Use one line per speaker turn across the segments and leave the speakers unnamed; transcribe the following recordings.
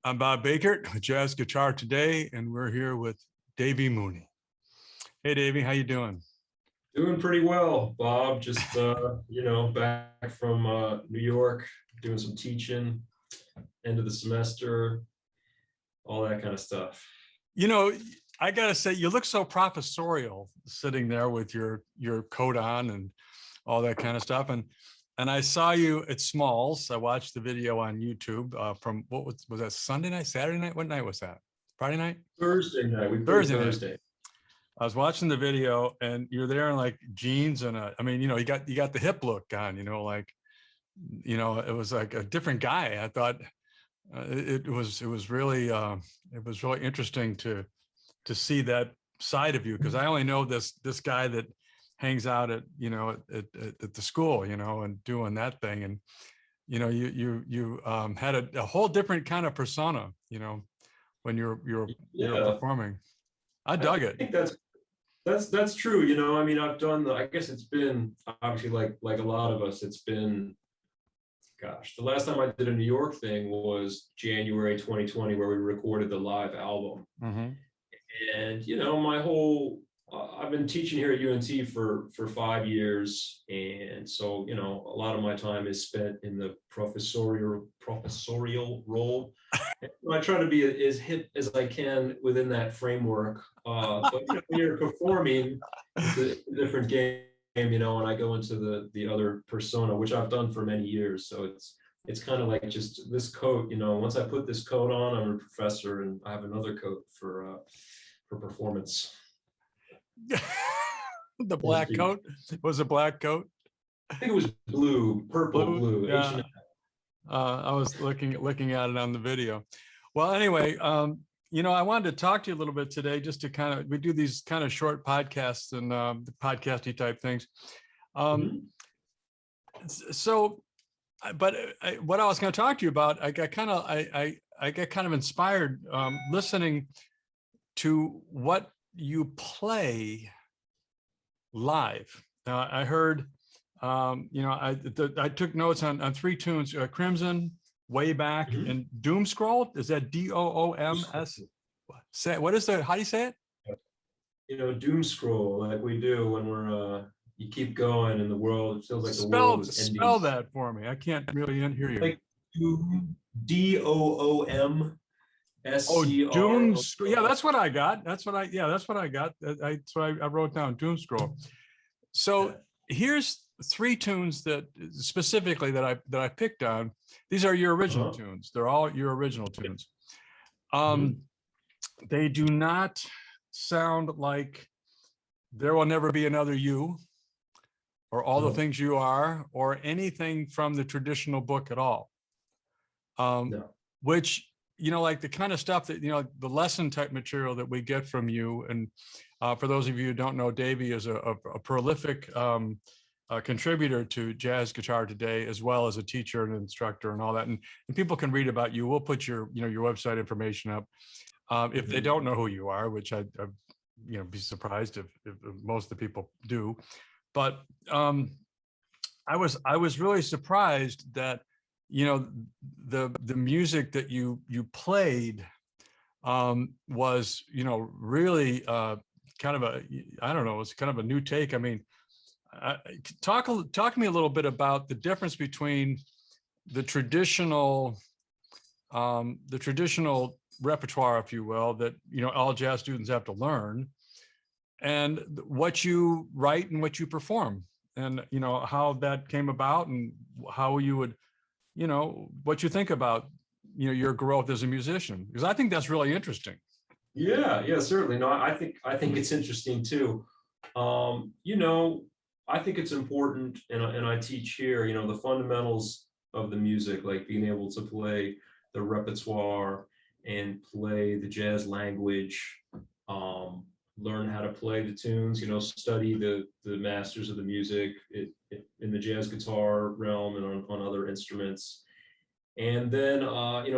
I'm Bob Bakert with Jazz Guitar Today, and we're here with Davy Mooney. Hey, Davy, how you doing?
Doing pretty well, Bob. Just back from New York, doing some teaching, end of the semester, all that kind of stuff.
You know, I gotta say, you look so professorial sitting there with your coat on and all that kind of stuff. And I saw you at Smalls. I watched the video on YouTube from what was that Sunday night, Saturday night? What night was that? Friday night?
Thursday night, we played
Thursday night.
Thursday.
I was watching the video, and you're there in like jeans and you got the hip look on, it was like a different guy. I thought it was really interesting to see that side of you, because I only know this guy that hangs out at the school, and doing that thing, and you had a whole different kind of persona, when you're
Yeah,
performing. I
I
dug it.
think that's true. I mean, I've done I guess it's been obviously like a lot of us. It's been, gosh, the last time I did a New York thing was January 2020, where we recorded the live album.
Mm-hmm.
And I've been teaching here at UNT for 5 years, and so a lot of my time is spent in the professorial role. And I try to be as hip as I can within that framework. But when you're performing, it's a different game. And I go into the other persona, which I've done for many years. So it's kind of like just this coat. Once I put this coat on, I'm a professor, and I have another coat for performance.
The black coat was a black coat.
I think it was purple blue.
Yeah. I was looking at it on the video. Well, anyway, I wanted to talk to you a little bit today, just to we do these kind of short podcasts and the podcasty type things. So, but what I was going to talk to you about, I got kind of inspired listening to what you play live. I heard, I took notes on three tunes: Crimson, Way Back, and Doom Scroll. Is that DOOMS? What is that? How do you say it?
Doom scroll, like we do when we're you keep going in the world. It feels like the world is ending.
Spell that for me. I can't really hear you.
Like Doom, DOOM.
Doom Scroll. Yeah, that's what I got. That's what I got. That's what I wrote down. Doom Scroll. So here's three tunes that specifically that I picked on. These are your original tunes. They're all your original tunes. They do not sound like There Will Never Be Another You, or All the Things You Are, or anything from the traditional book at all. Which, like the kind of stuff that, the lesson type material that we get from you. And for those of you who don't know, Davy is a prolific contributor to Jazz Guitar Today, as well as a teacher and instructor and all that. And people can read about you. We'll put your website information up. If they don't know who you are, which I'd be surprised if most of the people do. But I was really surprised that the music that you played was really kind of it's kind of a new take. I mean, talk to me a little bit about the difference between the traditional repertoire, if you will, that all jazz students have to learn, and what you write and what you perform, and how that came about, and how you would what you think about your growth as a musician, because I think that's really interesting.
Yeah, certainly. No, I think it's interesting too. I think it's important, and I teach here, the fundamentals of the music, like being able to play the repertoire and play the jazz language, learn how to play the tunes, study the masters of the music in the jazz guitar realm and on other instruments. And then,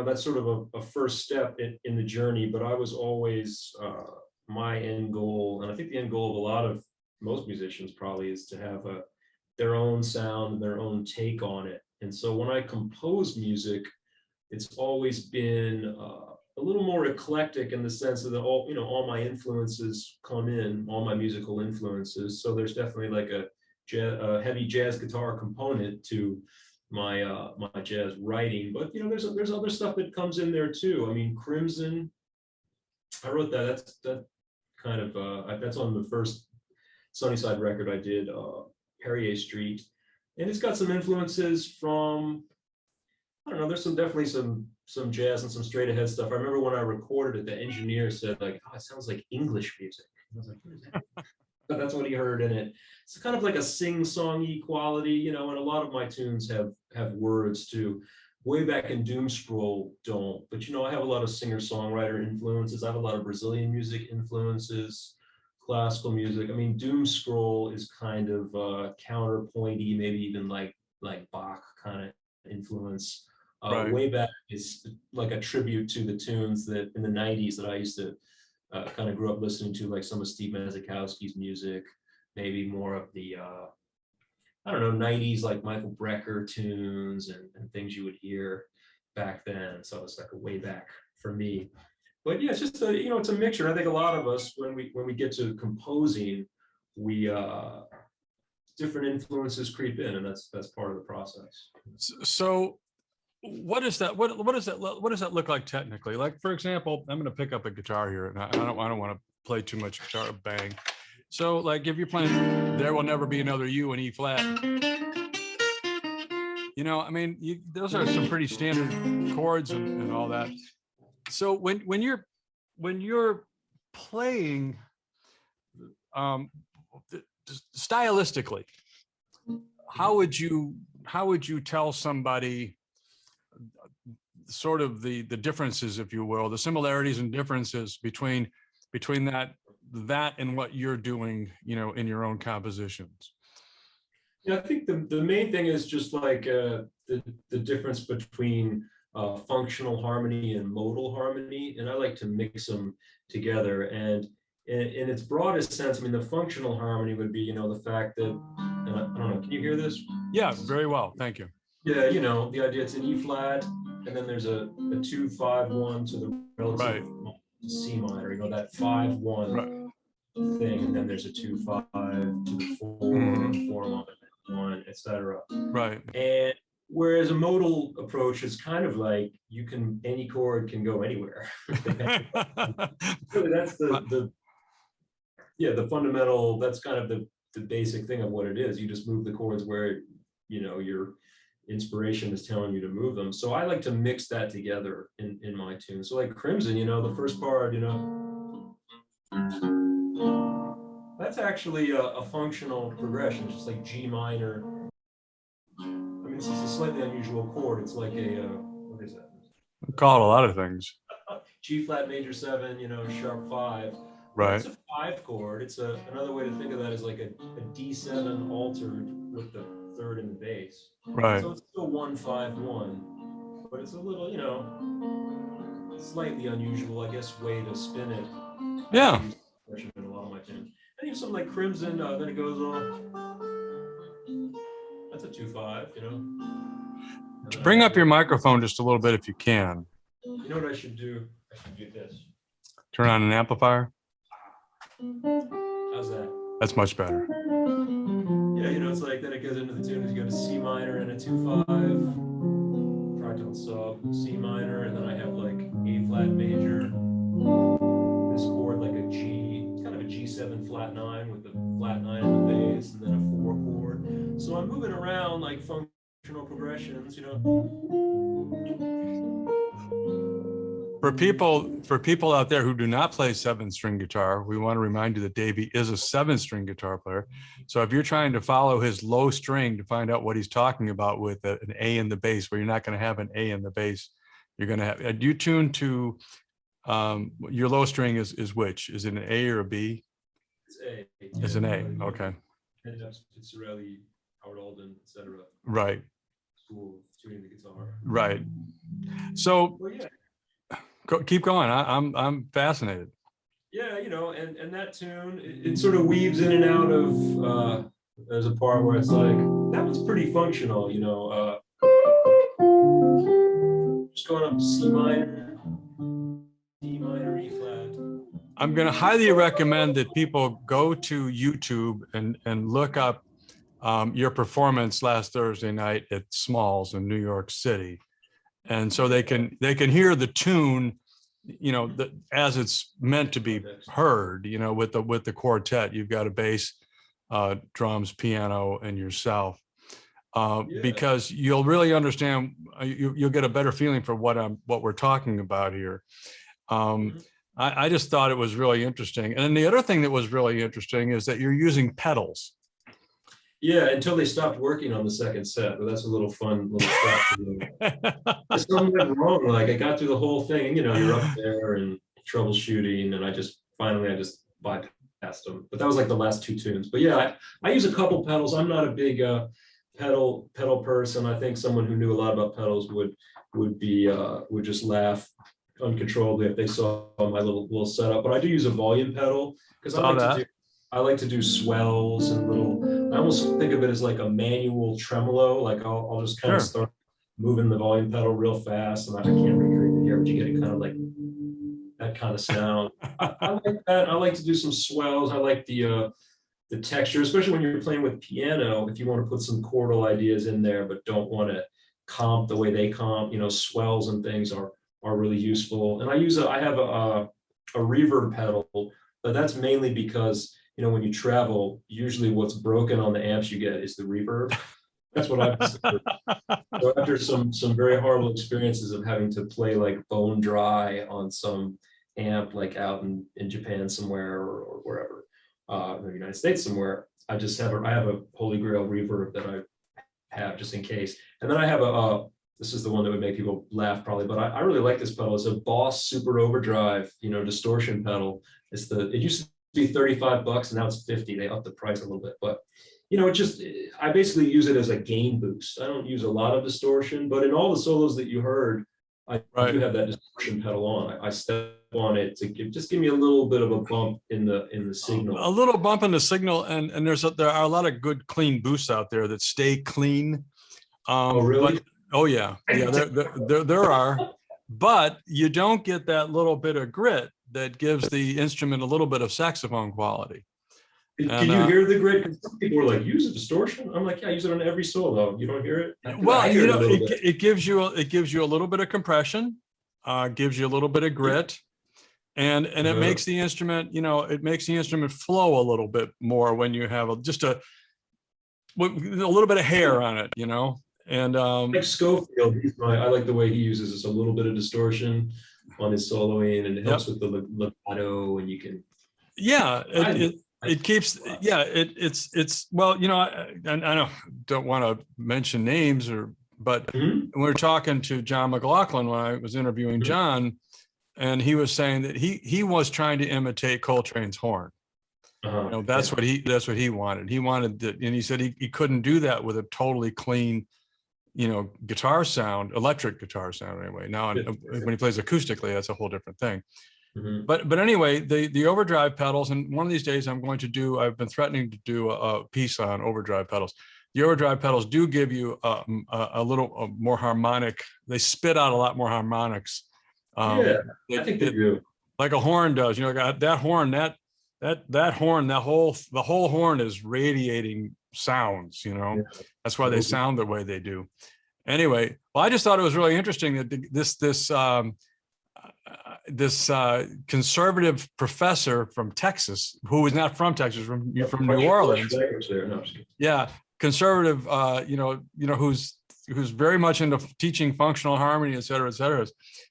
that's sort of a first step in the journey. But I was always, my end goal, and I think the end goal of most musicians probably, is to have their own sound and their own take on it. And so when I compose music, it's always been a little more eclectic in the sense that all my influences come in, all my musical influences. So there's definitely like a heavy jazz guitar component to my my jazz writing. But there's other stuff that comes in there too. I mean, Crimson, I wrote that. That kind of that's on the first Sunnyside record I did, Perrier Street, and it's got some influences from, I don't know, there's definitely some jazz and some straight ahead stuff. I remember when I recorded it, the engineer said like, "Oh, it sounds like English music." I was like, "What is that?" But that's what he heard in it. It's kind of like a sing-songy quality, and a lot of my tunes have words too. Way back in Doom Scroll don't, but I have a lot of singer-songwriter influences. I have a lot of Brazilian music influences, classical music. I mean, Doom Scroll is kind of counterpointy, maybe even like Bach kind of influence.
Right.
Way back is like a tribute to the tunes that in the 90s that I used to kind of grew up listening to, like some of Steve Mazikowski's music, maybe more of the I don't know, 90s like Michael Brecker tunes and things you would hear back then. So it's like a way back for me. But yeah, it's just it's a mixture. I think a lot of us, when we get to composing, we different influences creep in, and that's part of the process.
So what does that look like technically? Like, for example, I'm going to pick up a guitar here, and I don't want to play too much guitar bang. So like if you're playing There Will Never Be Another You in E flat, I mean, those are some pretty standard chords and all that. So when you're playing stylistically, how would you tell somebody sort of the differences, if you will, the similarities and differences between that and what you're doing, in your own compositions?
Yeah, I think the main thing is just like the difference between functional harmony and modal harmony, and I like to mix them together. And in its broadest sense, I mean, the functional harmony would be, the fact that, I don't know, can you hear this?
Yeah, very well, thank you.
Yeah, the idea it's an E flat, and then there's a 2-5-1 to the relative C minor, that 5-1 thing, and then there's a 2-5 to the 4-1, etc.
Right.
And whereas a modal approach is kind of like any chord can go anywhere. Really, that's the fundamental. That's kind of the basic thing of what it is. You just move the chords where your inspiration is telling you to move them. So I like to mix that together in my tune. So like Crimson, the first part, that's actually a functional progression. It's just like G minor. I mean, this is a slightly unusual chord. It's like what is that?
I call it a lot of things.
G flat major 7, sharp 5.
Right.
It's a 5 chord. It's another way to think of that is like a D7 altered with the 3rd in the bass.
Right.
So it's still 1-5-1, but it's a little, slightly unusual, I guess, way to spin it.
Yeah.
In a lot of my tunes. I think something like Crimson, then it goes on. That's a 2-5,
Bring up your microphone just a little bit if you can.
You know what I should do? I should do this.
Turn on an amplifier.
How's that?
That's much better.
Yeah, it's like then it goes into the tune. You go to C minor and a 2-5, tritone sub, C minor, and then I have like A flat major. This chord like a G, kind of a G7 flat 9 with the flat 9 in the bass, and then a 4 chord. So I'm moving around like functional progressions,
For people out there who do not play 7-string guitar, we want to remind you that Davy is a 7-string guitar player. So if you're trying to follow his low string to find out what he's talking about with an A in the bass, where you're not going to have an A in the bass, you're going to have. You tune to your low string is which? Is it an A or a B?
It's A.
It's an A. Okay.
Pizzarelli, Howard Alden, etc.
Right.
School of tuning the guitar.
Right. So.
Well, yeah.
Keep going. I'm fascinated.
Yeah, and that tune, it sort of weaves in and out of. There's a part where it's like that one's pretty functional, just going up C minor, D minor, E flat.
I'm going to highly recommend that people go to YouTube and look up your performance last Thursday night at Smalls in New York City, and so they can hear the tune, you know, as it's meant to be heard. You know, with the quartet, you've got a bass, drums, piano, and yourself. Because you'll really understand, you'll get a better feeling for what we're talking about here. I just thought it was really interesting. And then the other thing that was really interesting is that you're using pedals.
Yeah, until they stopped working on the second set, but that's a little fun little stuff. Something went wrong. Like I got through the whole thing, and you know, you're up there and troubleshooting, and I just bypassed them. But that was like the last two tunes. But yeah, I use a couple pedals. I'm not a big pedal person. I think someone who knew a lot about pedals would just laugh uncontrollably if they saw my little setup. But I do use a volume pedal because I like to do swells and I almost think of it as like a manual tremolo. Like I'll just kind of start moving the volume pedal real fast, and I can't recreate it here, but you get it kind of like that kind of sound. I like that. I like to do some swells. I like the texture, especially when you're playing with piano. If you want to put some chordal ideas in there, but don't want to comp the way they comp, you know, swells and things are really useful. And I have a reverb pedal, but that's mainly because, you know, when you travel, usually what's broken on the amps you get is the reverb. That's what I've discovered. So after some very horrible experiences of having to play like bone dry on some amp, like out in Japan somewhere or wherever, in the United States somewhere, I have a Holy Grail reverb that I have just in case. And then I have this is the one that would make people laugh probably, but I really like this pedal. It's a Boss Super Overdrive, you know, distortion pedal. It used to be $35 and now it's 50. They upped the price a little bit, but you know, I basically use it as a gain boost. I don't use a lot of distortion, but in all the solos that you heard, I do have that distortion pedal on. I step on it to give me a little bit of a bump in the signal.
A little bump in the signal, and there are a lot of good clean boosts out there that stay clean.
Oh really?
Yeah, there are, but you don't get that little bit of grit that gives the instrument a little bit of saxophone quality.
Can you hear the grit? Because some people are like, use a distortion. I'm like, yeah, I use it on every solo. You don't hear it?
Well, you know, it gives you a little bit of compression, gives you a little bit of grit, and it makes the instrument, you know, it makes the instrument flow a little bit more when you have just a little bit of hair on it, you know. And
like Schofield, I like the way he uses this, a little bit of distortion on his soloing, and it helps with the legato, and you can.
Yeah, it keeps, it's well, you know, I don't want to mention names but we're talking to John McLaughlin when I was interviewing John, and he was saying that he was trying to imitate Coltrane's horn. You know, that's what he wanted. He wanted that, and he said he couldn't do that with a totally clean, you know, guitar sound, electric guitar sound anyway. Now, when he plays acoustically, that's a whole different thing. But anyway, the overdrive pedals, and one of these days I've been threatening to do a piece on overdrive pedals. The overdrive pedals do give you a little more harmonic. They spit out a lot more harmonics.
I think they do.
Like a horn does. You know, that horn, the whole horn is radiating sounds. You know, that's why they sound the way they do. Anyway, well, I just thought it was really interesting that this conservative professor from Texas, who is not from Texas, from New Orleans. Yeah, conservative, you know, who's very much into teaching functional harmony, et cetera,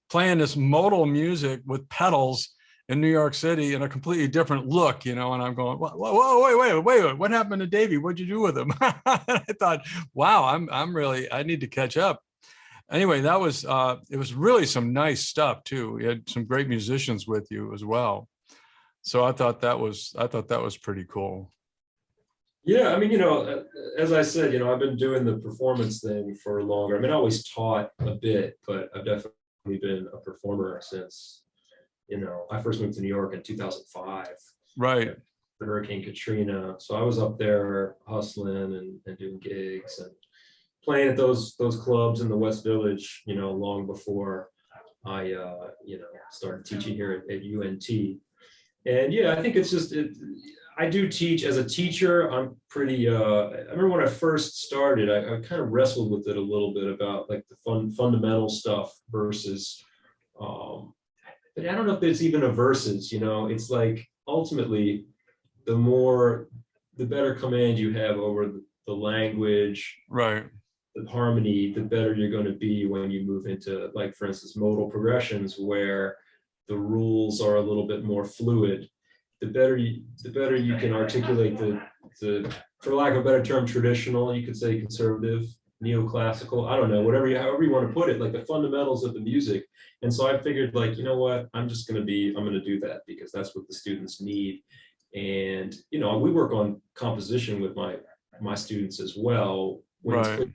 playing this modal music with pedals in New York City in a completely different look, you know. And I'm going, whoa, wait, what happened to Davy? What'd you do with him? I thought, wow, I need to catch up. Anyway, it was really some nice stuff too. You had some great musicians with you as well. So I thought that was pretty cool.
Yeah, I mean, you know, as I said, you know, I've been doing the performance thing for longer. I mean, I always taught a bit, but I've definitely been a performer since, you know, I first moved to New York in 2005.
Right.
Hurricane Katrina. So I was up there hustling and doing gigs, and playing at those clubs in the West Village, long before I, started teaching here at UNT. And yeah, I think it's just, I do teach as a teacher. I'm pretty, I remember when I first started, I kind of wrestled with it a little bit about like the fundamental stuff versus, but I don't know if it's even a versus, it's like ultimately the better command you have over the language,
Right.
the harmony, the better you're going to be when you move into, like, for instance, modal progressions, where the rules are a little bit more fluid. The better you can articulate the, for lack of a better term, traditional, you could say conservative, neoclassical, I don't know, however you want to put it, like the fundamentals of the music. And so I figured, like, you know what, I'm going to do that because that's what the students need. And, we work on composition with my students as well. When it's
Right.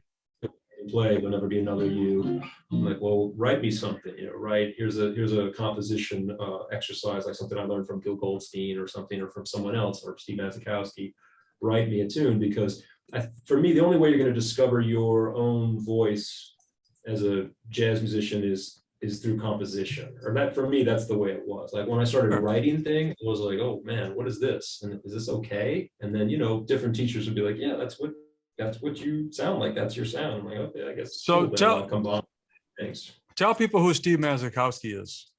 play, there'll never be another you. I'm like, well, write me something, here's a composition exercise, like something I learned from Gil Goldstein or something, or from someone else, or Steve Mazikowski. Write me a tune, because for me, the only way you're going to discover your own voice as a jazz musician is through composition. Or that, for me, that's the way it was. Like when I started writing things, it was like, oh man, what is this? And is this okay? And then, different teachers would be like, yeah, that's what you sound like. That's your sound. I'm like, okay, I guess.
So
cool, combine things.
Tell people who Steve Mazikowski is.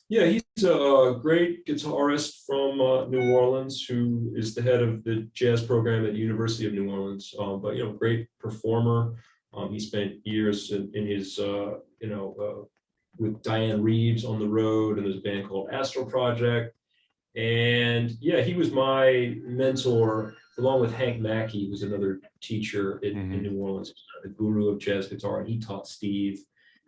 Yeah, he's a great guitarist from New Orleans, who is the head of the jazz program at the University of New Orleans. But great performer. He spent years in his with Diane Reeves on the road, and there's a band called Astro Project. And yeah, he was my mentor, along with Hank Mackey, who's another teacher in New Orleans, the guru of jazz guitar. And he taught Steve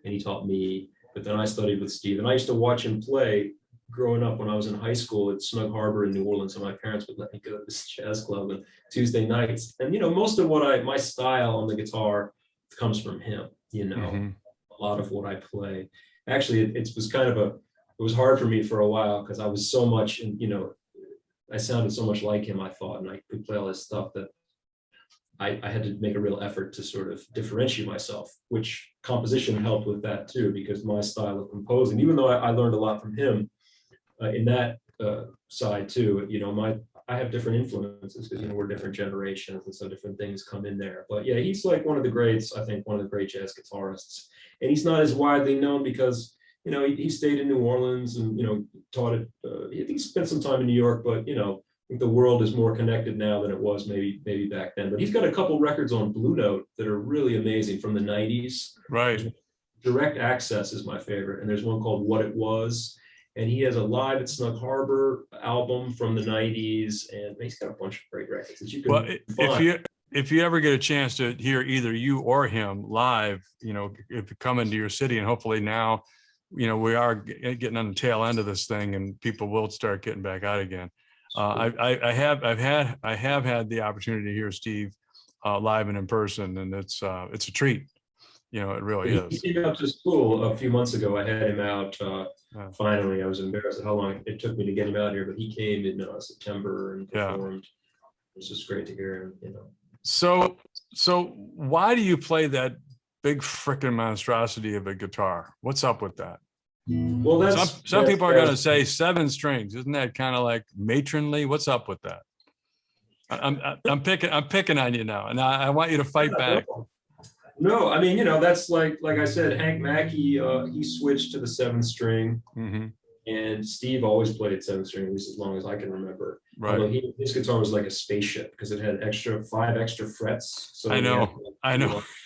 and he taught me. But then I studied with Steve, and I used to watch him play growing up when I was in high school at Snug Harbor in New Orleans. And my parents would let me go to this jazz club on Tuesday nights. And, most of my style on the guitar comes from him, a lot of what I play. Actually, it was hard for me for a while because I was so much, I sounded so much like him, I thought, and I could play all this stuff that I had to make a real effort to sort of differentiate myself, which composition helped with that too, because my style of composing, even though I learned a lot from him in that side too, I have different influences because, we're different generations, and so different things come in there. But yeah, he's like one of the greats, I think, one of the great jazz guitarists. And he's not as widely known because, he stayed in New Orleans and, taught it. I think he spent some time in New York, but, I think the world is more connected now than it was maybe back then. But he's got a couple records on Blue Note that are really amazing from the 90s.
Right.
Direct Access is my favorite. And there's one called What It Was. And he has a Live at Snug Harbor album from the 90s. And he's got a bunch of great records that you can find.
If you ever get a chance to hear either you or him live, if you come into your city, and hopefully now, we are getting on the tail end of this thing and people will start getting back out again. I have had the opportunity to hear Steve live and in person, and it's a treat. It really is.
He came out to school a few months ago. I had him out. Finally, I was embarrassed at how long it took me to get him out here, but he came in September and performed. It was just great to hear him.
So why do you play that big frickin' monstrosity of a guitar? What's up with that?
Well,
some people are going to say 7 strings. Isn't that kind of like matronly? What's up with that? I'm picking on you now, and I want you to fight back.
No, I mean, that's like I said, Hank Mackey, he switched to the 7th string, and Steve always played 7th string, at least as long as I can remember.
Right.
Although his guitar was like a spaceship because it had 5 extra frets. So
I know.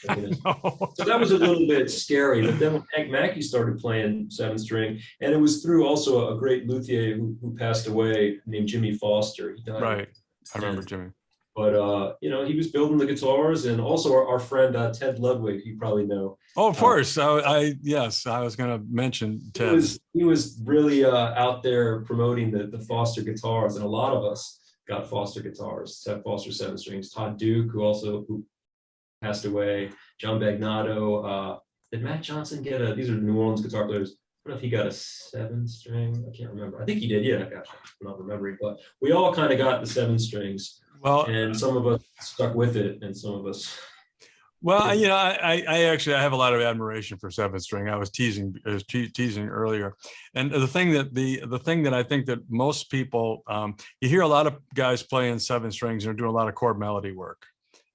So that was a little bit scary. But then when Hank Mackey started playing 7th string, and it was through also a great luthier who passed away named Jimmy Foster. He died.
Right. I remember Jimmy.
But, he was building the guitars, and also our friend Ted Ludwig, you probably know.
Oh, of course. I was going to mention Ted.
He was really out there promoting the Foster guitars, and a lot of us got Foster guitars. Ted Foster 7 strings. Todd Duke, who passed away. John Bagnotto. Did Matt Johnson get these are New Orleans guitar players. I don't know if he got a 7 string. I can't remember. I think he did. Yeah, gosh, I'm not remembering. But we all kind of got the 7 strings. Well, and some of us stuck with it, and some of us.
Well, you know, I actually I have a lot of admiration for seventh string. I was teasing earlier, and the thing that I think that most people you hear a lot of guys playing seven strings and are doing a lot of chord melody work,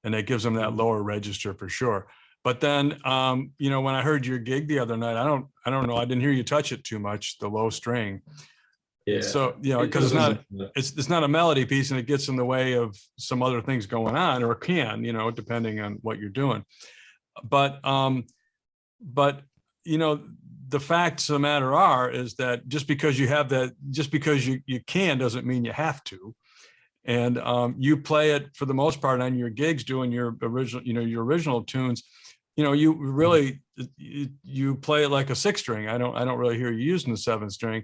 and it gives them that lower register for sure. But then you know, when I heard your gig the other night, I don't know, I didn't hear you touch it too much, the low string.
Yeah,
So you know,
it
because
doesn't.
it's not a melody piece, and it gets in the way of some other things going on, or can, you know, depending on what you're doing. But but you know, the facts of the matter are is that just because you have that, just because you can, doesn't mean you have to. And you play it for the most part on your gigs, doing your original, you know, your original tunes. You know, you really you play it like a six string. I don't really hear you using the seven string.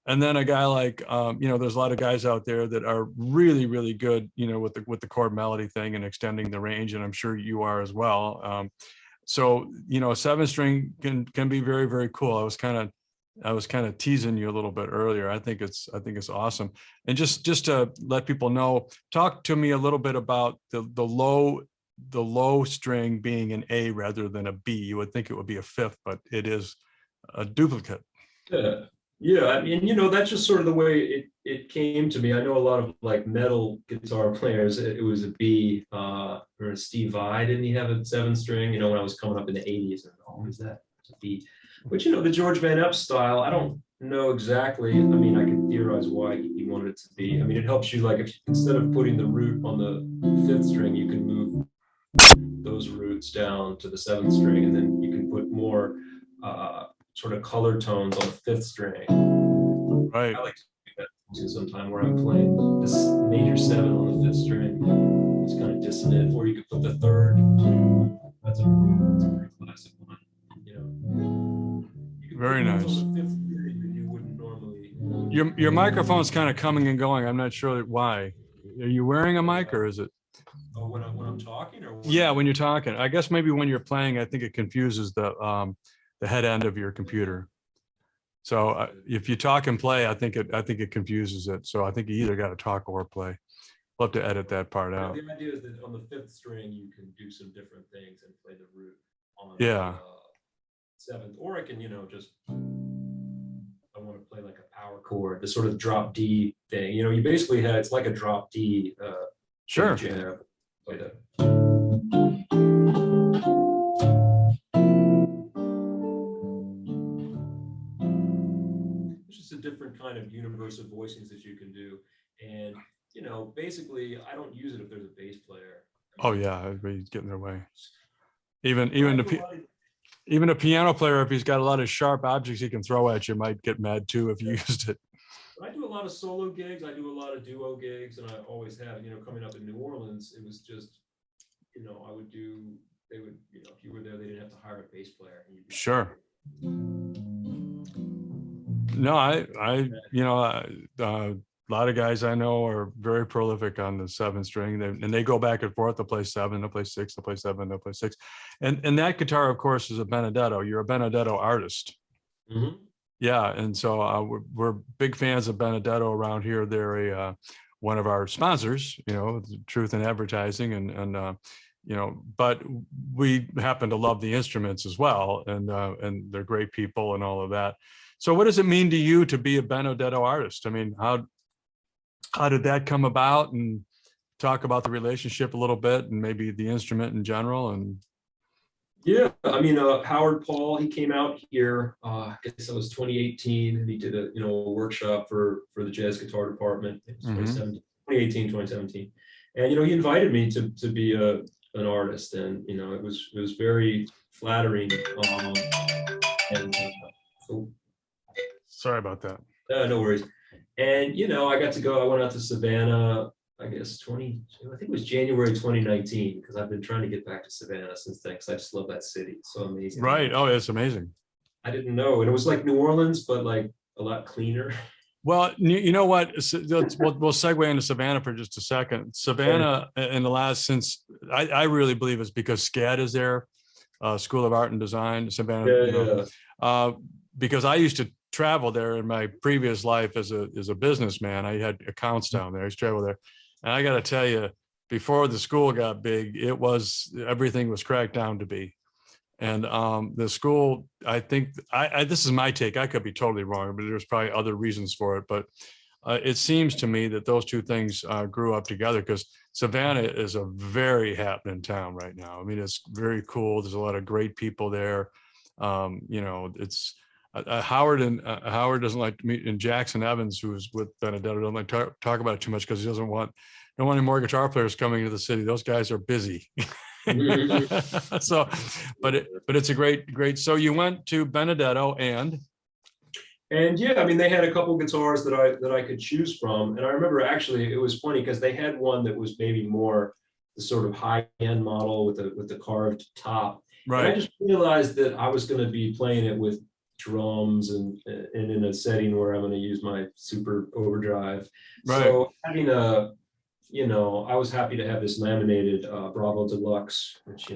And then a guy like you know, there's a lot of guys out there that are really really good, you know, with the chord melody thing and extending the range, and I'm sure you are as well. So you know, seven string can be very very cool. I was kind of teasing you a little bit earlier. I think it's awesome. And just to let people know, talk to me a little bit about the low string being an A rather than a B. You would think it would be a fifth, but it is a duplicate.
Yeah, yeah. I mean, you know, that's just sort of the way it came to me. I know a lot of like metal guitar players. It was a B. Or Steve Vai, didn't he have a seven string? You know, when I was coming up in the '80s, and oh, is that a B? But you know, the George Van Epp style, I don't know exactly. I mean, I could theorize why he wanted it to be. I mean, it helps you like if instead of putting the root on the fifth string, you can move those roots down to the seventh string, and then you can put more sort of color tones on the fifth string.
Right.
I like to do that sometime where I'm playing this major seven on the fifth string. It's kind of dissonant, or you could put the third. That's a very classic one. You know, you could
Very
put notes
nice.
on the fifth string that you wouldn't normally.
Your microphone's kind of coming and going. I'm not sure why. Are you wearing a mic or is it?
Oh, when I'm talking or
Yeah, when you're talking. I guess maybe when you're playing, I think it confuses the head end of your computer. So if you talk and play, I think it confuses it. So I think you either got to talk or play. We'll have to edit that part
Yeah,
out.
the idea is that on the fifth string you can do some different things and play the root on
Yeah,
seventh, or I can, you know, just I want to play like a power chord, the sort of drop D thing. You know, you basically have it's like a drop D
sure.
jab. Play that. It's just a different kind of universe of voicings that you can do, and you know, basically, I don't use it if there's a bass player. I
Oh
mean,
yeah, everybody's getting their way. Even
but I
even
do a
the
lot of
even a piano player, if he's got a lot of sharp objects he can throw at you, might get mad too if you used it.
But I do a lot of solo gigs. I do a lot of duo gigs, and I always have. You know, coming up in New Orleans, it was just, you know, I would do. They would, you know, if you were there, they didn't have to hire a bass player. And you'd be
Sure. No, you know, a lot of guys I know are very prolific on the seven string, and they go back and forth. They'll play seven, they'll play six, they'll play seven, they'll play six, and that guitar, of course, is a Benedetto. You're a Benedetto artist.
Mhm.
Yeah, and so we're big fans of Benedetto around here. They're one of our sponsors, you know, Truth in Advertising, and you know, but we happen to love the instruments as well, and they're great people and all of that. So, what does it mean to you to be a Benedetto artist? I mean, how did that come about? And talk about the relationship a little bit, and maybe the instrument in general. And
Yeah, I mean, Howard Paul, he came out here. I guess it was 2018, and he did a, you know, a workshop for the jazz guitar department. It was
mhm.
2018, 2017, and you know, he invited me to be an artist, and you know, it was very flattering. And so,
Sorry about that.
no worries. And you know, I got to go. I went out to Savannah. I guess I think it was January 2019, because I've been trying to get back to Savannah since then, because I just love that city. It's so amazing.
Right. Oh, it's amazing.
I didn't know. And it was like New Orleans, but like a lot cleaner.
Well, you know what? We'll segue into Savannah for just a second. Savannah, in the last since I really believe it's because SCAD is there, School of Art and Design, Savannah.
Yeah,
You know,
yeah.
because I used to travel there in my previous life as a businessman. I had accounts down there. I used to travel there, and I got to tell you, before the school got big, everything was cracked down to be. And the school, I think, this is my take, I could be totally wrong, but there's probably other reasons for it. But it seems to me that those two things grew up together, because Savannah is a very happening town right now. I mean, it's very cool. There's a lot of great people there. It's Howard doesn't like to meet, and Jackson Evans, who's with Benedetto, doesn't like to talk about it too much because he don't want any more guitar players coming to the city. Those guys are busy. So, but it's a great. So you went to Benedetto and
yeah, I mean, they had a couple guitars that I could choose from, and I remember actually it was funny because they had one that was maybe more the sort of high-end model with the carved top.
right.
And I just realized that I was going to be playing it with drums and in a setting where I'm going to use my super overdrive.
Right.
So having I was happy to have this laminated Bravo Deluxe, which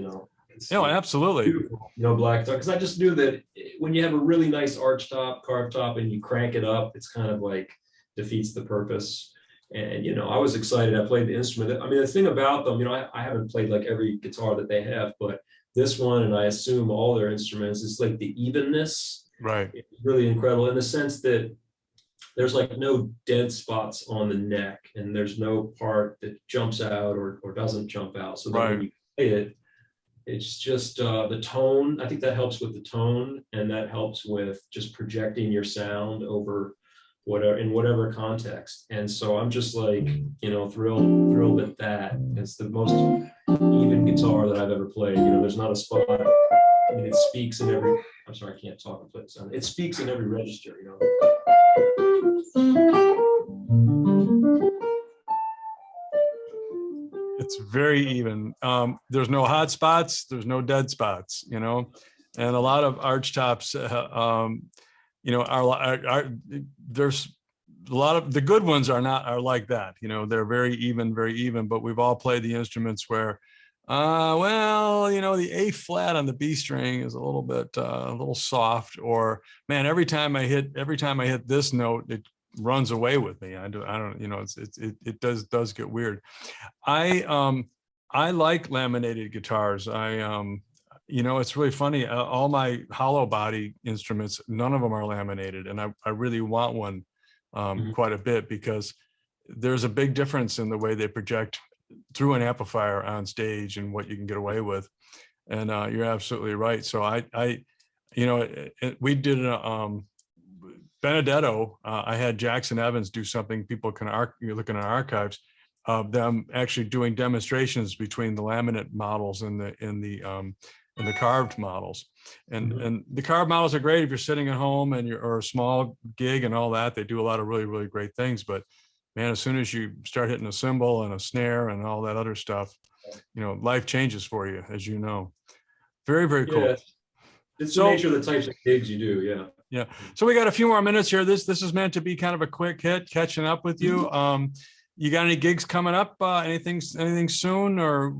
Absolutely.
beautiful, black top, because I just knew that when you have a really nice arch top, carved top, and you crank it up, it's kind of like defeats the purpose. And I was excited. I played the instrument. I mean, the thing about them, I haven't played like every guitar that they have, but this one, and I assume all their instruments, it's like the evenness.
Right.
It's really incredible in the sense that there's like no dead spots on the neck, and there's no part that jumps out or doesn't jump out. So that when you play it, it's just the tone. I think that helps with the tone, and that helps with just projecting your sound over whatever context. And so I'm just like, thrilled at that. It's the most even guitar that I've ever played. There's not a spot. I mean, it speaks in every. I'm sorry, I can't talk and play the sound. It speaks in every register.
It's very even. There's no hot spots. There's no dead spots. And a lot of arch tops, are there's a lot of the good ones are like that. They're very even. But we've all played the instruments where, the A flat on the B string is a little soft, or man, every time I hit this note, it runs away with me. I don't, it does get weird. I like laminated guitars. It's really funny. All my hollow body instruments, none of them are laminated, and I really want one quite a bit, because there's a big difference in the way they project through an amplifier on stage and what you can get away with. And you're absolutely right. So we did Benedetto. I had Jackson Evans do something. People can look in our archives of them actually doing demonstrations between the laminate models and the carved models. And the carved models are great if you're sitting at home or a small gig and all that. They do a lot of really, really great things. But man, as soon as you start hitting a cymbal and a snare and all that other stuff, life changes for you, as you know. Very, very cool.
Yeah. It's the nature of the types of gigs you do. Yeah.
Yeah. So we got a few more minutes here. This is meant to be kind of a quick hit, catching up with you. You got any gigs coming up? Anything soon, or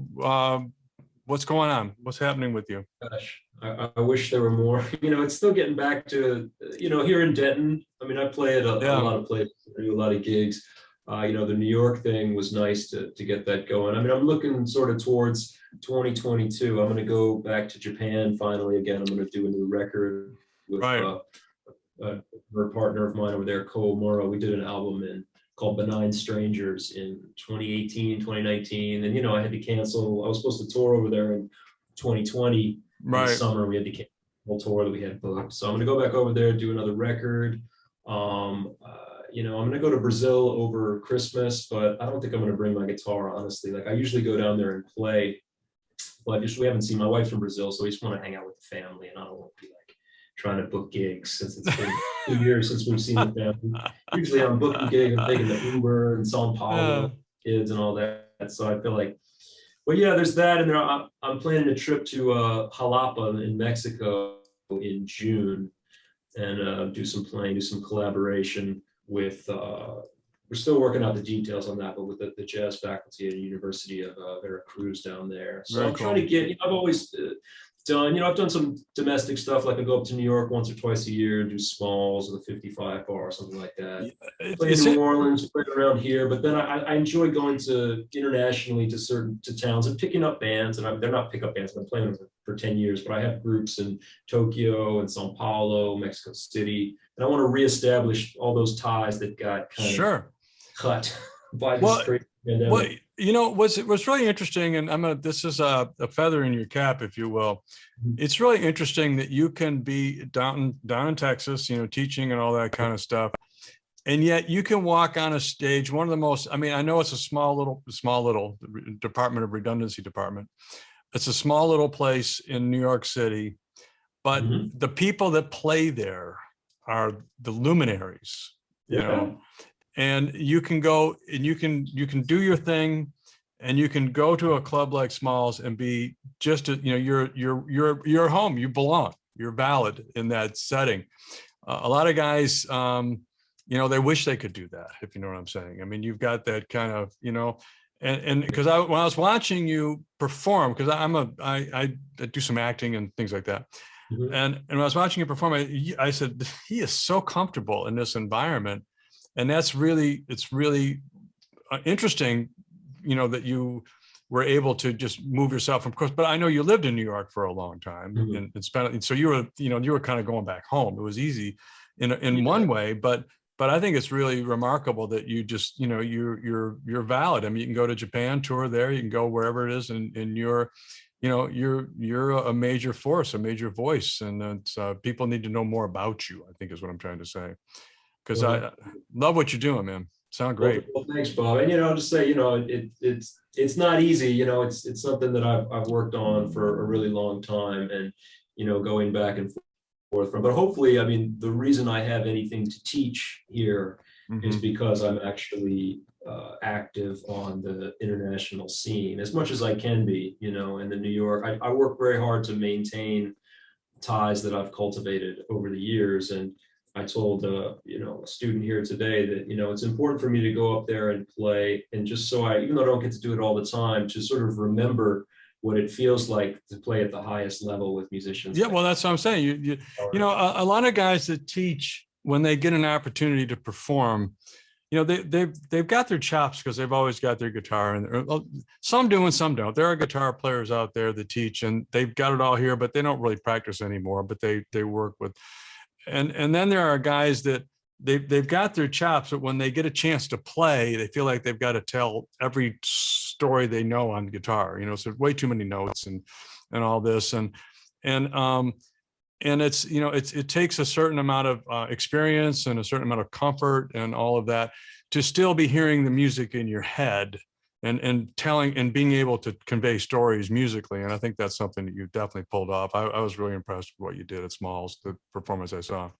what's going on? What's happening with you?
Gosh, I wish there were more. It's still getting back to, here in Denton. I mean, I play at a lot of places, I do a lot of gigs. The New York thing was nice to get that going. I mean, I'm looking sort of towards 2022. I'm going to go back to Japan finally again. I'm going to do a new record with a partner of mine over there, Ko Mura. We did an album called Benign Strangers in 2018, 2019. And, I had to cancel. I was supposed to tour over there in 2020. In the summer, we had to cancel the whole tour that we had booked. So I'm going to go back over there, do another record. I'm going to go to Brazil over Christmas, but I don't think I'm going to bring my guitar, honestly. Like, I usually go down there and play, but we haven't seen my wife from Brazil, so we just want to hang out with the family, and I don't want to be like trying to book gigs since it's been 2 years since we've seen the family. Usually I'm booking gigs, I'm taking the Uber and Sao Paulo kids and all that. So I feel like, well, yeah, there's that. And I'm planning a trip to Jalapa in Mexico in June, and do some collaboration with, we're still working out the details on that, but with the jazz faculty at the University of Veracruz down there. So I'm trying to get, I've always, done, I've done some domestic stuff, like I go up to New York once or twice a year, do Smalls or the 55 bar or something like that. Play in New Orleans, play around here, but then I enjoy going to internationally to towns and picking up bands, and they're not pickup bands, I've been playing with them for 10 years, but I have groups in Tokyo and Sao Paulo, Mexico City, and I want to reestablish all those ties that got kind of cut by this crazy pandemic.
Well, what's really interesting, and this is a feather in your cap, if you will. It's really interesting that you can be down in Texas, teaching and all that kind of stuff, and yet you can walk on a stage. One of the most, I know it's a small little Department of Redundancy department. It's a small little place in New York City, but the people that play there are the luminaries, you know. And you can go and you can do your thing, and you can go to a club like Smalls and be just, you're home, you belong, you're valid in that setting. A lot of guys, they wish they could do that, if you know what I'm saying. You've got that kind of, and because when I was watching you perform, because I do some acting and things like that. And when I was watching you perform, I said, he is so comfortable in this environment. And it's really interesting, that you were able to just move yourself from course. But I know you lived in New York for a long time and spent, so you were kind of going back home. It was easy in one way, but I think it's really remarkable that you just, you're valid. You can go to Japan, tour there, you can go wherever it is, and you're a major force, a major voice, and it's, people need to know more about you, I think is what I'm trying to say. Because I love what you're doing, man. Sound great.
Well, thanks, Bob. And I'll just say, it's not easy. It's something that I've worked on for a really long time, and going back and forth from. But hopefully, the reason I have anything to teach here is because I'm actually active on the international scene as much as I can be. In the New York, I work very hard to maintain ties that I've cultivated over the years, and I told a student here today that it's important for me to go up there and play, and just so even though I don't get to do it all the time, to sort of remember what it feels like to play at the highest level with musicians.
Yeah, well, that's what I'm saying. A lot of guys that teach, when they get an opportunity to perform, they've got their chops because they've always got their guitar, and some do and some don't. There are guitar players out there that teach, and they've got it all here, but they don't really practice anymore. But they work with. And then there are guys that they've got their chops, but when they get a chance to play, they feel like they've got to tell every story they know on guitar, so way too many notes and all this. And it's, it takes a certain amount of experience and a certain amount of comfort and all of that to still be hearing the music in your head and telling and being able to convey stories musically. And I think that's something that you definitely pulled off. I was really impressed with what you did at Smalls, the performance I saw.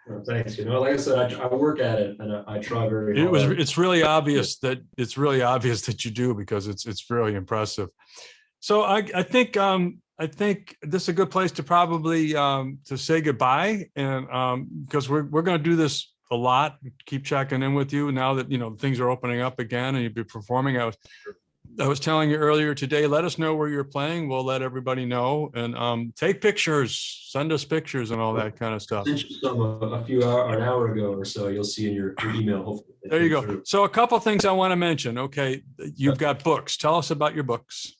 Well, thanks. Like I said, I work at it, and I try very hard.
It's really obvious that you do, because it's really impressive. So I think this is a good place to probably to say goodbye, and because we're going to do this a lot, keep checking in with you now that things are opening up again and you'll be performing. I was telling you earlier today, let us know where you're playing. We'll let everybody know, and take pictures, send us pictures and all that kind of stuff.
I sent you some an hour ago or so. You'll see in your email. Hopefully.
There you go. So a couple of things I want to mention. Okay, you've got books. Tell us about your books.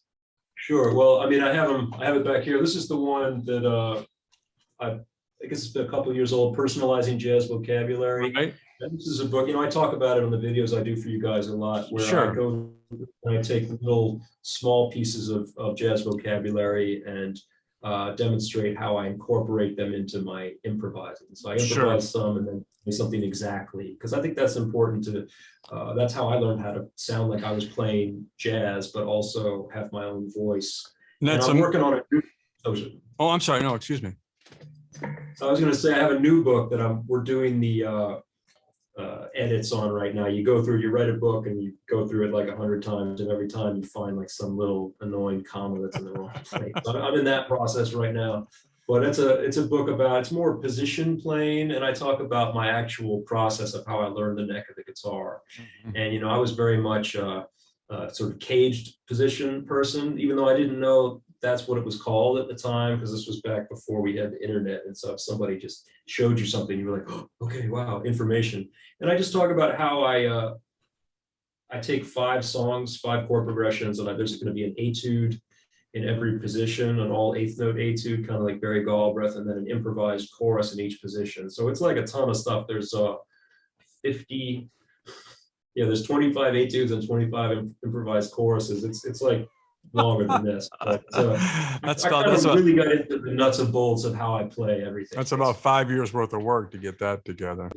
Sure. Well, I have it back here. This is the one that I guess it's been a couple of years old, Personalizing Jazz Vocabulary.
Right.
And this is a book, I talk about it on the videos I do for you guys a lot, where I go and I take little small pieces of jazz vocabulary and demonstrate how I incorporate them into my improvising. So I improvise some and then play something exactly, because I think that's important that's how I learned how to sound like I was playing jazz, but also have my own voice. And I'm working on it.
Oh, I'm sorry. No, excuse me.
So I was going to say, I have a new book that we're doing the edits on right now. You go through, you write a book and you go through it like 100 times, and every time you find like some little annoying comma that's in the wrong place. So I'm in that process right now. But it's a book it's more position playing, and I talk about my actual process of how I learned the neck of the guitar. And I was very much sort of caged position person, even though I didn't know that's what it was called at the time, because this was back before we had the internet. And so if somebody just showed you something, you were like, oh, okay, wow, information. And I just talk about how I take 5 songs, 5 chord progressions, and there's going to be an etude in every position, an all 8th note etude, kind of like Barry Galbraith, and then an improvised chorus in each position. So it's like a ton of stuff. There's 50, yeah, there's 25 etudes and 25 improvised choruses. It's like longer than this. But I really got into the nuts and bolts of how I play everything.
That's about 5 years worth of work to get that together.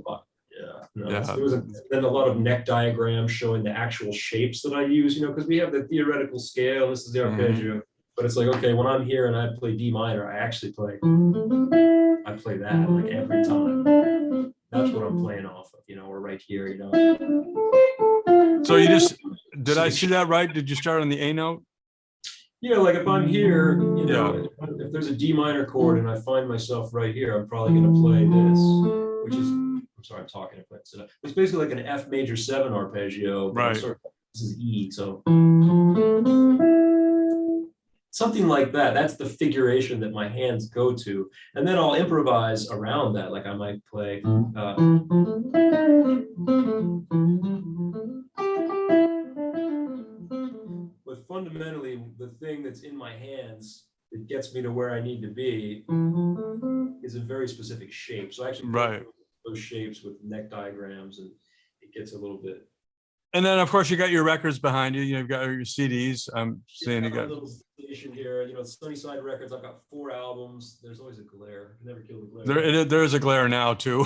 Yeah, no,
Yeah.
There was then a lot of neck diagrams showing the actual shapes that I use, because we have the theoretical scale. This is the arpeggio. But it's like, okay, when I'm here and I play D minor, I play that like every time. That's what I'm playing off of, or right here,
So did I see that right? Did you start on the A note?
Yeah, like if I'm here, if there's a D minor chord and I find myself right here, I'm probably going to play this, which is, I'm sorry, I'm talking. It's basically like an F major 7 arpeggio.
Right.
This is E, so. Something like that. That's the figuration that my hands go to. And then I'll improvise around that. Like I might play. But fundamentally, the thing that's in my hands that gets me to where I need to be is a very specific shape. So I actually
right.
those shapes with neck diagrams, and it gets a little bit.
And then, of course, you got your records behind you. You've got your CDs. I'm seeing you got
a little station here. Sunnyside Records. I've got 4 albums. There's always a glare. I never kill the glare.
There is a glare now too.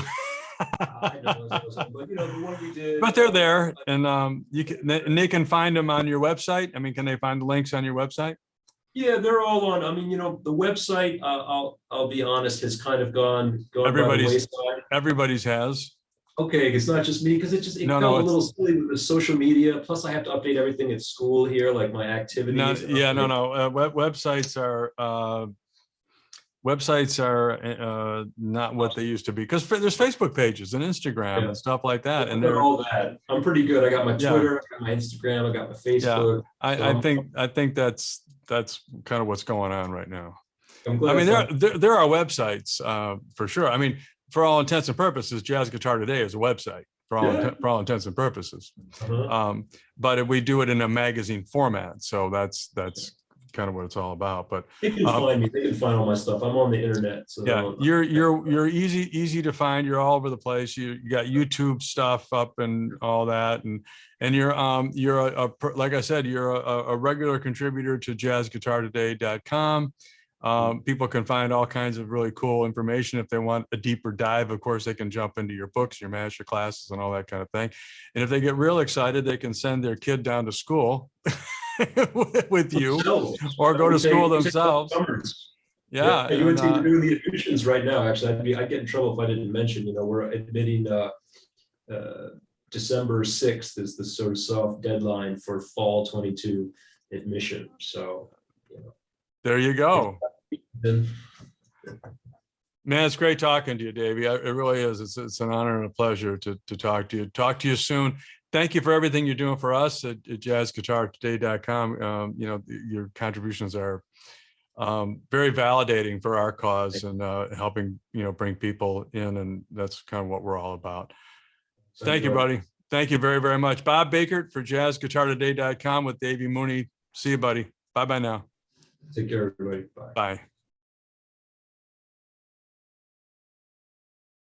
I know, but the one we did.
But they're there, and they can find them on your website. I mean, can they find the links on your website?
Yeah, they're all on. I mean, the website. I'll be honest, has kind of gone
Everybody's
by the wayside.
Everybody's has.
Okay, it's not just me, because it felt a little silly with the social media. Plus, I have to update everything at school here, like my activities.
Websites are not what they used to be, because there's Facebook pages and Instagram and stuff like that. And
they're all that. I'm pretty good. I got my Twitter, I got my Instagram, I got my Facebook.
Yeah, I think that's kind of what's going on right now. I mean, there are websites for sure. I mean, for all intents and purposes, Jazz Guitar Today is a website for all intents and purposes. But we do it in a magazine format, so that's kind of what it's all about. But
they can find me. They can find all my stuff. I'm on the internet. So
yeah, you're easy to find. You're all over the place. You got YouTube stuff up and all that, and you're like I said, you're a regular contributor to jazzguitartoday.com. People can find all kinds of really cool information. If they want a deeper dive, of course, they can jump into your books, your master classes, and all that kind of thing. And if they get real excited, they can send their kid down to school with you, or go to school themselves. Yeah,
you would see doing the admissions right now. Actually, I'd get in trouble if I didn't mention. We're admitting December 6th is the sort of soft deadline for fall 22 admission. So,
there you go. Man, it's great talking to you, Davey. It really is. It's an honor and a pleasure to talk to you. Talk to you soon. Thank you for everything you're doing for us at jazzguitartoday.com. Your contributions are very validating for our cause, and helping bring people in, and that's kind of what we're all about. Thank you, buddy. Thank you very, very much. Bob Bakert for jazzguitartoday.com with Davy Mooney. See you, buddy. Bye-bye now.
Take care, everybody. Bye.
Bye.